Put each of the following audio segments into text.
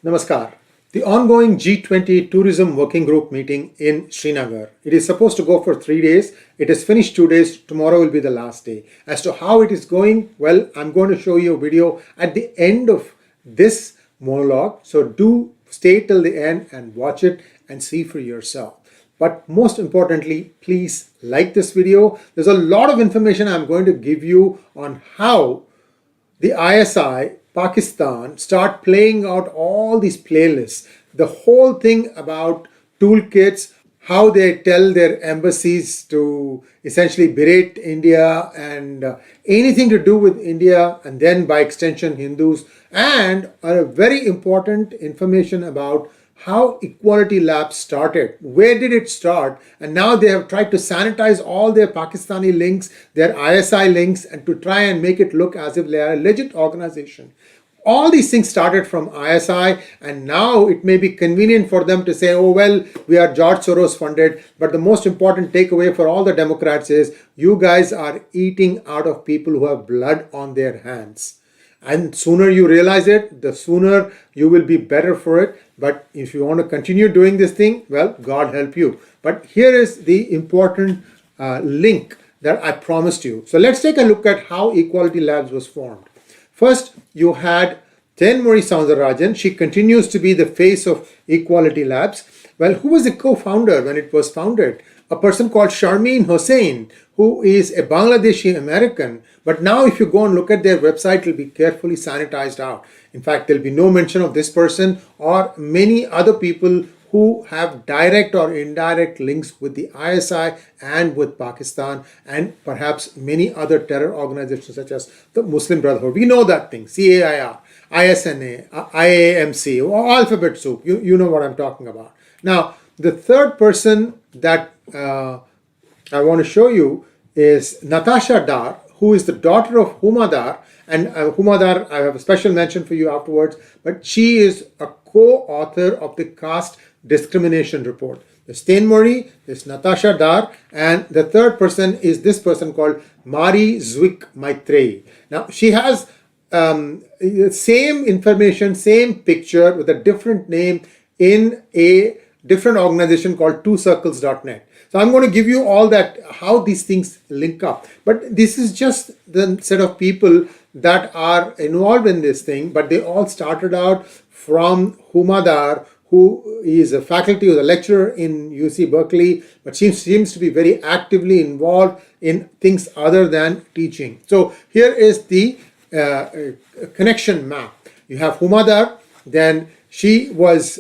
Namaskar. The ongoing G20 Tourism Working Group meeting in Srinagar. It is supposed to go for 3 days. It has finished 2 days. Tomorrow will be the last day. As to how it is going, well, I'm going to show you a video at the end of this monologue. So do stay till the end and watch it and see for yourself. But most importantly, please like this video. There's a lot of information I'm going to give you on how the ISI Pakistan start playing out all these playlists, the whole thing about toolkits, how they tell their embassies to essentially berate India and anything to do with India, and then by extension Hindus, and a very important information about how Equality Labs started. Where did it start? And now they have tried to sanitize all their Pakistani links, their ISI links, and to try and make it look as if they are a legit organization. All these things started from ISI, and now it may be convenient for them to say, oh, well, we are George Soros funded. But the most important takeaway for all the Democrats is you guys are eating out of people who have blood on their hands. And sooner you realize it, the sooner you will be better for it. But if you want to continue doing this thing, well, God help you. But here is the important link that I promised you. So let's take a look at how Equality Labs was formed. First, you had 𝙒𝙗𝙂𝙦 Soundararajan. She continues to be the face of Equality Labs. Well, who was the co-founder when it was founded? A person called Sharmeen Hussain, who is a Bangladeshi American. But now if you go and look at their website, it will be carefully sanitized out. In fact, there will be no mention of this person or many other people who have direct or indirect links with the ISI and with Pakistan and perhaps many other terror organizations such as the Muslim Brotherhood. We know that thing, CAIR, ISNA, IAMC, alphabet soup. You know what I'm talking about. Now, the third person that I want to show you is Natasha Dar, who is the daughter of Huma Dar. And Huma Dar, I have a special mention for you afterwards, but she is a co-author of the caste discrimination report. There's 𝙒𝙗𝙂𝙦, there's Natasha Dar, and the third person is this person called 𝙒𝙗𝙬𝙤𝙦. Now, she has same information, same picture with a different name in a different organization called toolkit.net. So I'm going to give you all that, how these things link up. But this is just the set of people that are involved in this thing, but they all started out from Huma Dar, who is a faculty or a lecturer in UC Berkeley, but seems to be very actively involved in things other than teaching. So here is the connection map. You have Huma Dar, then she was,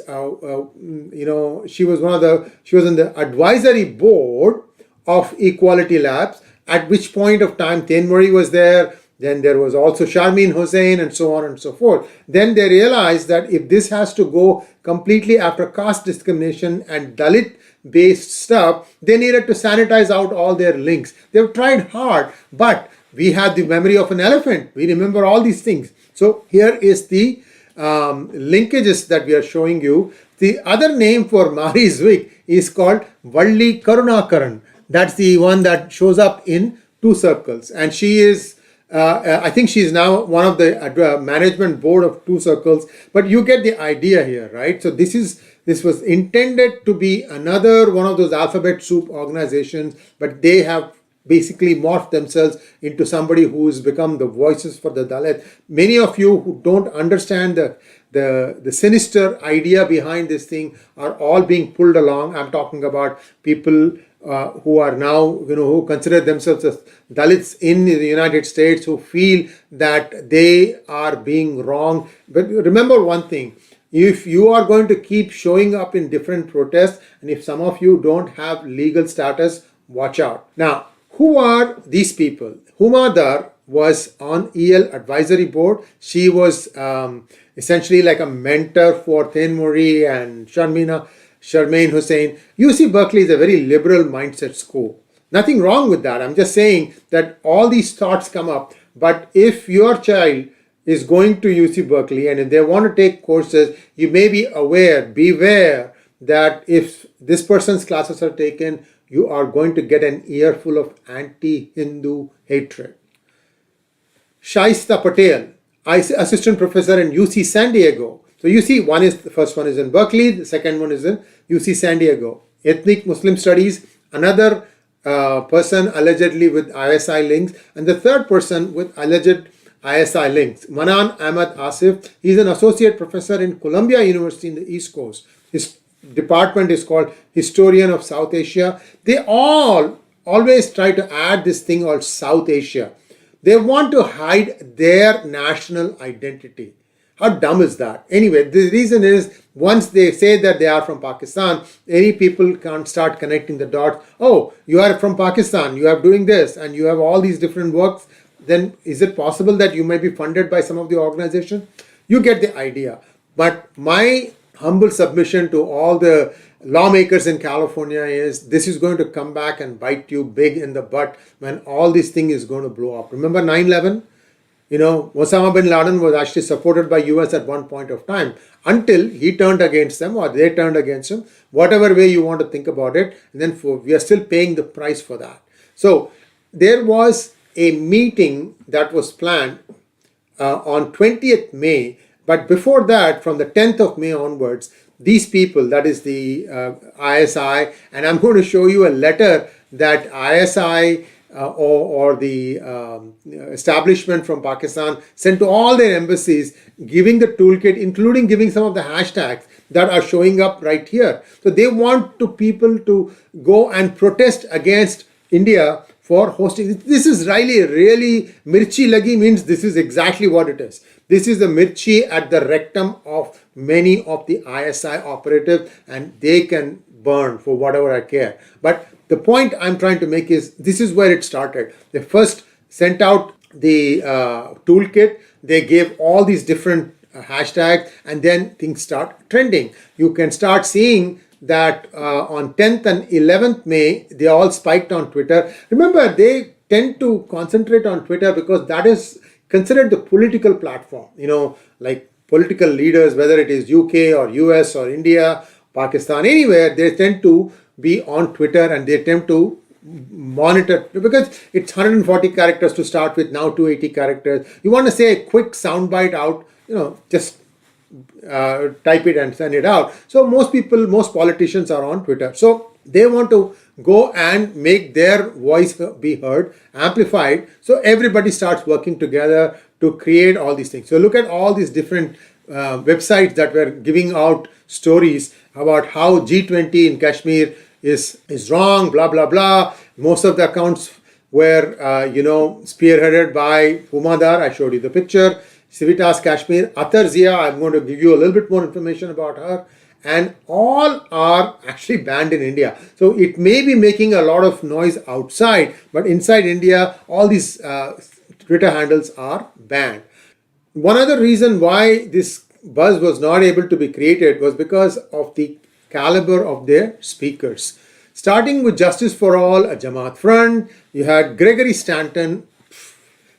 she was in the advisory board of Equality Labs, at which point of time 𝙒𝙗𝙂𝙦 was there. Then there was also Sharmeen Hussain and so on and so forth. Then they realized that if this has to go completely after caste discrimination and Dalit based stuff, they needed to sanitize out all their links. They've tried hard, but we have the memory of an elephant. We remember all these things. So here is the linkages that we are showing you. The other name for 𝙤𝙗𝙬𝙤 is called Valli Karunakaran. That's the one that shows up in 2 circles, and she is I think she is now one of the management board of 2 circles, but you get the idea here, right? So this was intended to be another one of those alphabet soup organizations, but they have basically morphed themselves into somebody who has become the voices for the Dalit. Many of you who don't understand the sinister idea behind this thing are all being pulled along. I'm talking about people who are now, who consider themselves as Dalits in the United States, who feel that they are being wrong. But remember one thing, if you are going to keep showing up in different protests, and if some of you don't have legal status, watch out. Now, who are these people? Huma Dar was on EL advisory board. She was essentially like a mentor for 𝙒𝙗𝙂𝙦 and Sharmeen Hussain. UC Berkeley is a very liberal mindset school. Nothing wrong with that. I'm just saying that all these thoughts come up. But if your child is going to UC Berkeley and if they want to take courses, you may be beware that if this person's classes are taken, you are going to get an earful of anti-Hindu hatred. Shaista Patel, assistant professor in UC San Diego. So you see, the first one is in Berkeley, the second one is in UC San Diego. Ethnic Muslim Studies, another person allegedly with ISI links, and the third person with alleged ISI links, Manan Ahmad Asif. He's an associate professor in Columbia University in the East Coast. His department is called Historian of South Asia. They all always try to add this thing called South Asia. They want to hide their national identity. How dumb is that? Anyway, the reason is once they say that they are from Pakistan, any people can't start connecting the dots. Oh, you are from Pakistan, you are doing this, and you have all these different works. Then is it possible that you may be funded by some of the organizations? You get the idea. But my humble submission to all the lawmakers in California is this is going to come back and bite you big in the butt when all this thing is going to blow up. Remember 9/11? Osama bin Laden was actually supported by US at one point of time until he turned against them or they turned against him, whatever way you want to think about it. And then we are still paying the price for that. So there was a meeting that was planned on 20th May. But before that, from the 10th of May onwards, these people, that is the ISI, and I'm going to show you a letter that ISI or the establishment from Pakistan sent to all their embassies, giving the toolkit, including giving some of the hashtags that are showing up right here. So they want people to go and protest against India for hosting. This is really mirchi lagi means this is exactly what it is. This is the mirchi at the rectum of many of the ISI operatives, and they can burn for whatever I care. But the point I'm trying to make is this is where it started. They first sent out the toolkit. They gave all these different hashtags, and then things start trending. You can start seeing that on 10th and 11th May, they all spiked on Twitter. Remember, they tend to concentrate on Twitter because that is considered the political platform. Like political leaders, whether it is UK or US or India, Pakistan, anywhere, they tend to be on Twitter and they tend to monitor because it's 140 characters to start with, now 280 characters. You want to say a quick soundbite out, just type it and send it out. So most politicians are on Twitter. So they want to go and make their voice be heard, amplified. So everybody starts working together to create all these things. So look at all these different websites that were giving out stories about how G20 in Kashmir is wrong, blah, blah, blah. Most of the accounts were, spearheaded by Humadar. I showed you the picture. Civitas Kashmir, 𝙒𝙧𝙤𝙪, I'm going to give you a little bit more information about her. And all are actually banned in India. So it may be making a lot of noise outside, but inside India, all these Twitter handles are banned. One other reason why this buzz was not able to be created was because of the caliber of their speakers. Starting with Justice for All, a Jamaat front, you had Gregory Stanton.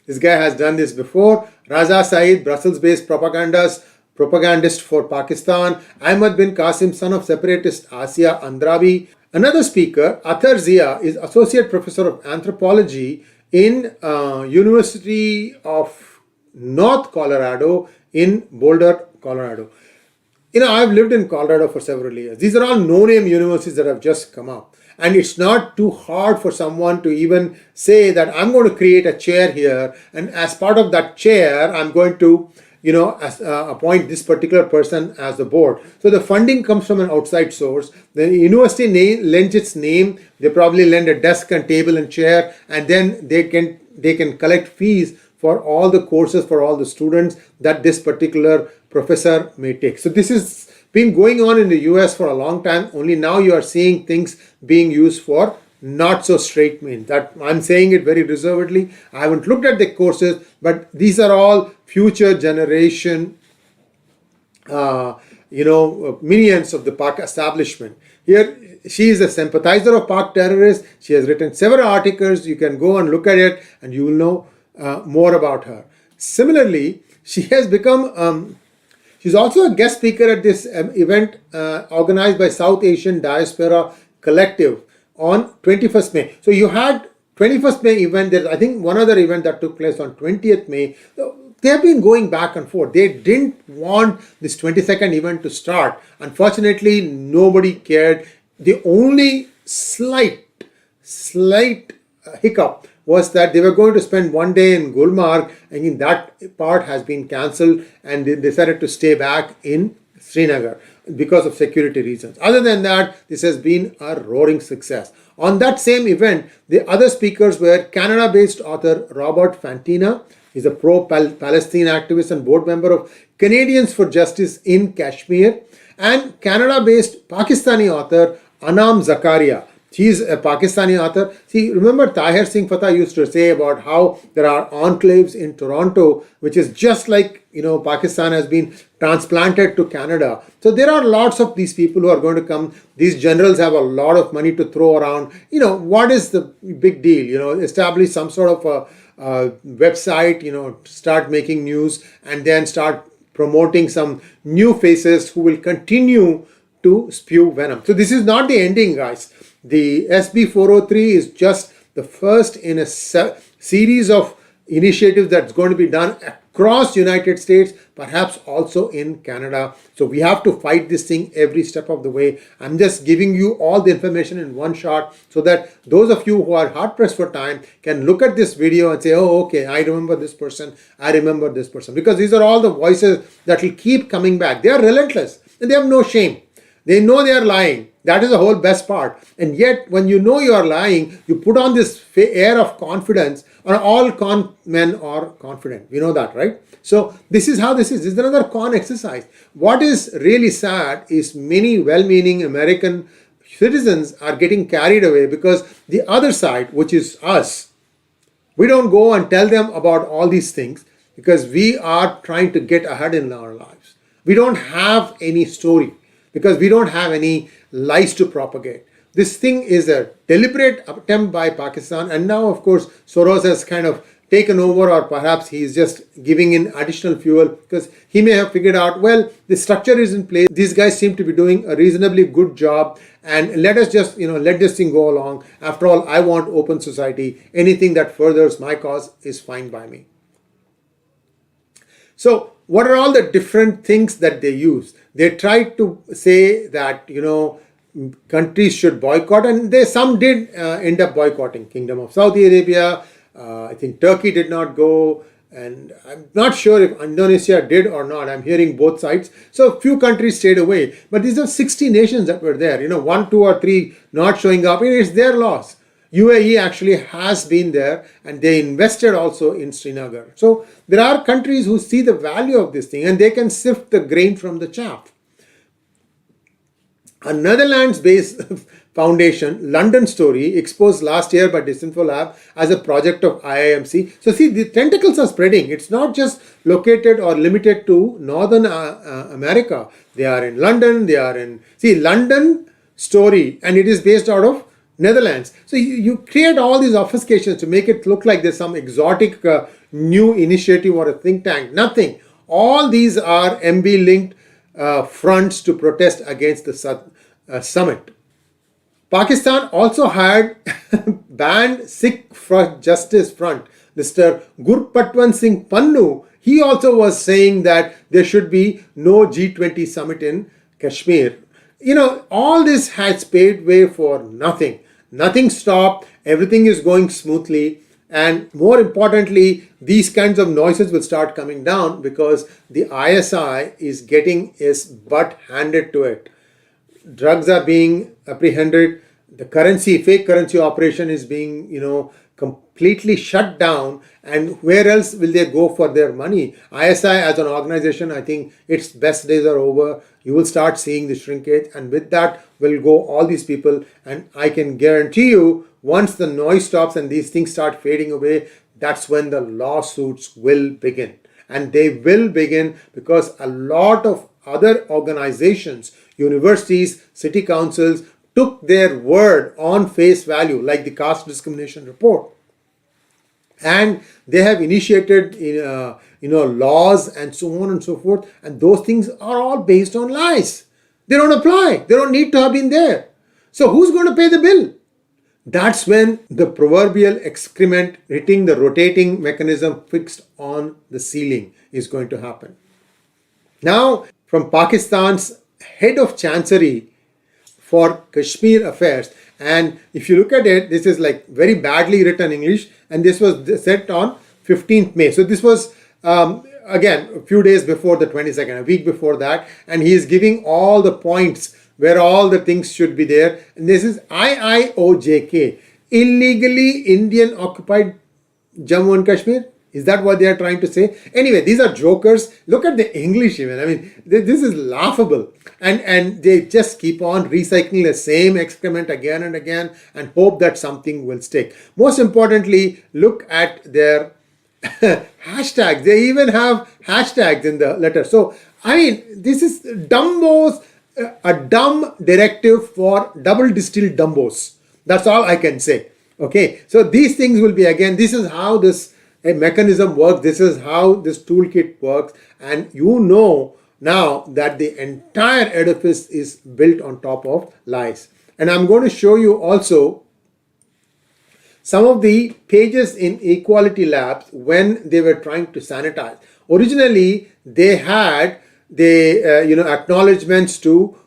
This guy has done this before. Raza Saeed, Brussels-based propagandist for Pakistan. Ahmad bin Qasim, son of separatist Asia Andrabi. Another speaker, 𝙒𝙧𝙤𝙪, is associate professor of anthropology in University of North Colorado in Boulder, Colorado. I've lived in Colorado for several years. These are all no-name universities that have just come up. And it's not too hard for someone to even say that I'm going to create a chair here, and as part of that chair, I'm going to, appoint this particular person as the board. So the funding comes from an outside source. The university lends its name. They probably lend a desk and table and chair, and then they can collect fees for all the courses for all the students that this particular professor may take. So this has been going on in the US for a long time. Only now you are seeing things being used for not so straight men. That I'm saying it very reservedly. I haven't looked at the courses, but these are all future generation minions of the Pak establishment. Here, she is a sympathizer of Pak terrorists. She has written several articles. You can go and look at it and you will know more about her. Similarly, she has become, she's also a guest speaker at this event organized by South Asian Diaspora Collective on 21st May. So you had 21st May event. There's, I think, one other event that took place on 20th May. they have been going back and forth. They didn't want this 22nd event to start. Unfortunately, nobody cared. The only slight hiccup was that they were going to spend one day in Gulmarg, and that part has been cancelled, and they decided to stay back in Srinagar because of security reasons. Other than that, this has been a roaring success. On that same event, the other speakers were Canada-based author Robert Fantina. He's a pro-Palestine activist and board member of Canadians for Justice in Kashmir, and Canada-based Pakistani author Anam Zakaria. He's a Pakistani author. See, remember 𝙒𝙗𝙤𝙦 used to say about how there are enclaves in Toronto, which is just like, Pakistan has been transplanted to Canada. So there are lots of these people who are going to come. These generals have a lot of money to throw around. What is the big deal? Establish some sort of a website, start making news, and then start promoting some new faces who will continue to spew venom. So this is not the ending, guys. The SB 403 is just the first in a series of initiatives that's going to be done across United States, perhaps also in Canada. So we have to fight this thing every step of the way. I'm just giving you all the information in one shot so that those of you who are hard pressed for time can look at this video and say, oh, okay, I remember this person, I remember this person. Because these are all the voices that will keep coming back. They are relentless and they have no shame. They know they are lying. That is the whole best part. And yet, when you know you are lying, you put on this air of confidence, and all con men are confident. We know that, right? So this is how this is. This is another con exercise. What is really sad is many well-meaning American citizens are getting carried away because the other side, which is us, we don't go and tell them about all these things because we are trying to get ahead in our lives. We don't have any story, because we don't have any lies to propagate. This thing is a deliberate attempt by Pakistan, and now of course Soros has kind of taken over, or perhaps he is just giving in additional fuel because he may have figured out, well, the structure is in place, these guys seem to be doing a reasonably good job, and let us just let this thing go along. After all, I want open society. Anything that furthers my cause is fine by me. So what are all the different things that they use? They tried to say that, countries should boycott, and some did end up boycotting. Kingdom of Saudi Arabia, I think Turkey did not go, and I'm not sure if Indonesia did or not. I'm hearing both sides. So a few countries stayed away, but these are 60 nations that were there. 1, 2 or 3 not showing up, it's their loss. UAE actually has been there, and they invested also in Srinagar. So there are countries who see the value of this thing, and they can sift the grain from the chaff. A Netherlands-based foundation, London Story, exposed last year by Disinfo Lab as a project of IIMC. So see, the tentacles are spreading. It's not just located or limited to Northern America. They are in London, they are in, London Story, and it is based out of Netherlands. So you create all these obfuscations to make it look like there's some exotic new initiative or a think tank. Nothing. All these are MB-linked fronts to protest against the summit. Pakistan also had banned Sikh Justice Front. Mr. Gurpatwant Singh Pannu, he also was saying that there should be no G20 summit in Kashmir. All this has paved way for nothing. Nothing stopped. Everything is going smoothly. And more importantly, these kinds of noises will start coming down because the ISI is getting its butt handed to it. Drugs are being apprehended. The fake currency operation is being, completely shut down. And where else will they go for their money? ISI as an organization, I think its best days are over. You will start seeing the shrinkage, and with that will go all these people. And I can guarantee you, once the noise stops and these things start fading away, that's when the lawsuits will begin. And they will begin because a lot of other organizations, universities, city councils, took their word on face value, like the caste discrimination report. And they have initiated laws and so on and so forth. And those things are all based on lies. They don't apply. They don't need to have been there. So who's going to pay the bill? that's when the proverbial excrement hitting the rotating mechanism fixed on the ceiling is going to happen. Now, from Pakistan's head of Chancery for Kashmir affairs, and if you look at it, this is like very badly written English, and this was set on 15th May. So this was again a few days before the 22nd, a week before that, and he is giving all the points where all the things should be there. And this is IIOJK, illegally Indian occupied Jammu and Kashmir. Is that what they are trying to say? Anyway, these are jokers. Look at the English even. I mean, this is laughable. And they just keep on recycling the same excrement again and again and hope that something will stick. Most importantly, look at their hashtags. They even have hashtags in the letter. So, I mean, this is a dumb directive for double distilled dumbos. That's all I can say. Okay, so these things will be, again, this is how this mechanism works. This is how this toolkit works. And you know now that the entire edifice is built on top of lies. And I'm going to show you also some of the pages in Equality Labs when they were trying to sanitize. Originally, they had the acknowledgements to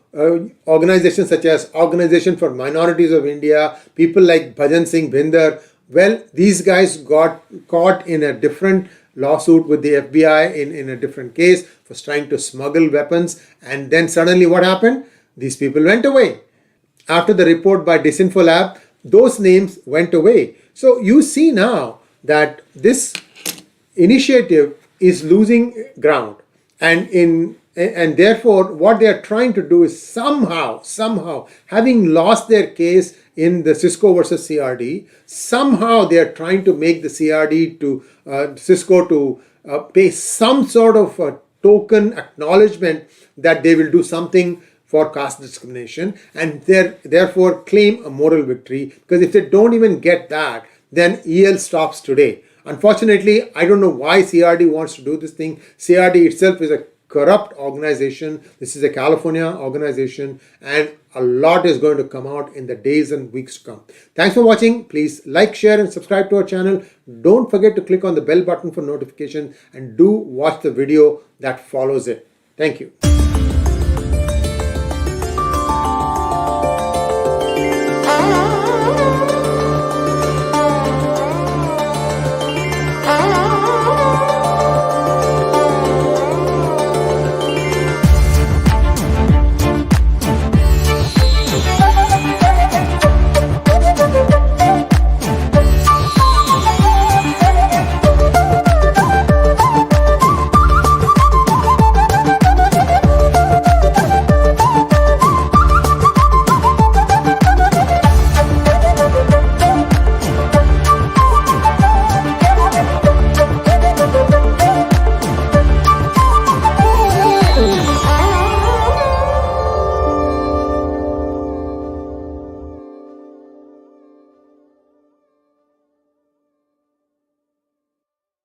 organizations such as Organization for Minorities of India, people like Bhajan Singh Bhinder. Well, these guys got caught in a different lawsuit with the FBI in a different case for trying to smuggle weapons. And then suddenly what happened? These people went away. After the report by Disinfo Lab, those names went away. So you see now that this initiative is losing ground. And therefore, what they are trying to do is somehow, having lost their case in the Cisco versus CRD, somehow they are trying to make the CRD to Cisco to pay some sort of a token acknowledgement that they will do something for caste discrimination, and therefore claim a moral victory. Because if they don't even get that, then EL stops today. Unfortunately, I don't know why CRD wants to do this thing. CRD itself is a corrupt organization. This is a California organization, and a lot is going to come out in the days and weeks to come. Thanks for watching. Please like, share, and subscribe to our channel. Don't forget to click on the bell button for notification, and do watch the video that follows it. Thank you.